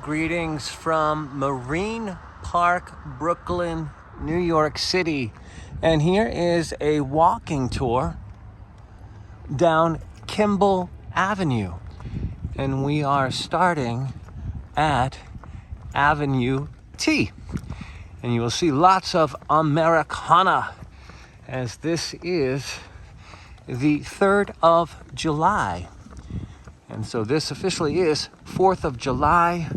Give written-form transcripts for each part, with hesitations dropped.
Greetings from Marine Park, Brooklyn, New York City. And here is a walking tour down Kimball Avenue. And we are starting at Avenue T. And you will see lots of Americana, as this is the 3rd of July. And so this officially is 4th of July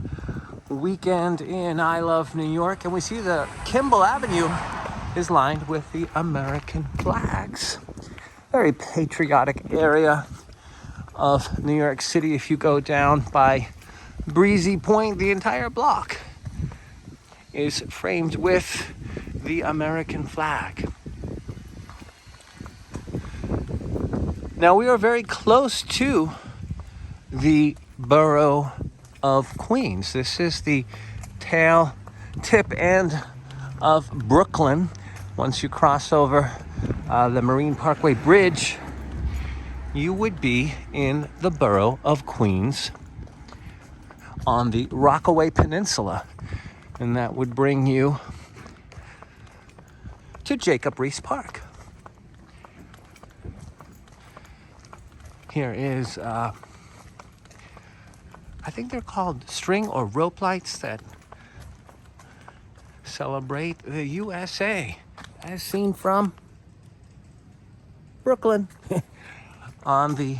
weekend in I Love New York. And we see the Kimball Avenue is lined with the American flags. Very patriotic area of New York City. If you go down by Breezy Point, the entire block is framed with the American flag. Now we are very close to the borough of Queens. This is the tip end of Brooklyn. Once you cross over the Marine Parkway Bridge, you would be in the borough of Queens on the Rockaway Peninsula. And that would bring you to Jacob Riis Park. Here is I think they're called string or rope lights that celebrate the USA as seen from Brooklyn on the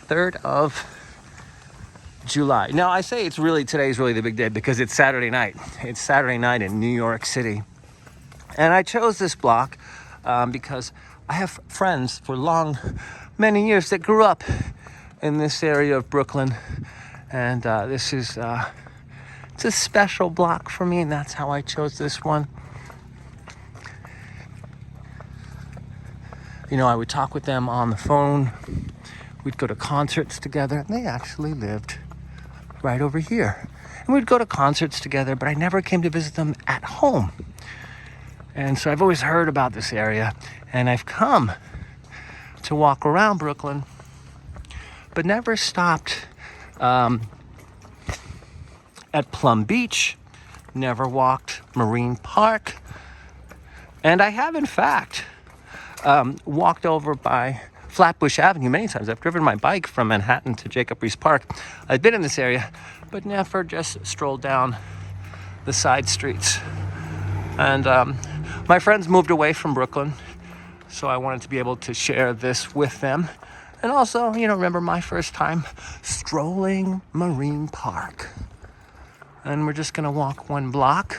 3rd of July. Now I say today's really the big day because it's Saturday night. It's Saturday night in New York City. And I chose this block because I have friends for many years that grew up in this area of Brooklyn. And this is it's a special block for me, and that's how I chose this one. You know, I would talk with them on the phone. We'd go to concerts together, and they actually lived right over here. And we'd go to concerts together, but I never came to visit them at home. And so I've always heard about this area, and I've come to walk around Brooklyn, but never stopped at Plum Beach, never walked Marine Park, and I have in fact walked over by Flatbush Avenue many times. I've driven my bike from Manhattan to Jacob Riis Park. I've been in this area, but never just strolled down the side streets. And my friends moved away from Brooklyn, so I wanted to be able to share this with them. And also, remember my first time strolling Marine Park. And we're just going to walk one block.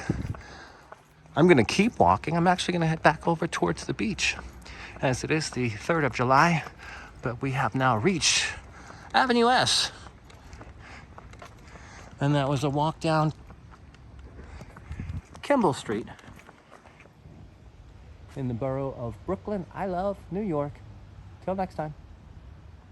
I'm going to keep walking. I'm actually going to head back over towards the beach, as it is the 3rd of July. But we have now reached Avenue S. And that was a walk down Kimball Street in the borough of Brooklyn. I love New York. Till next time.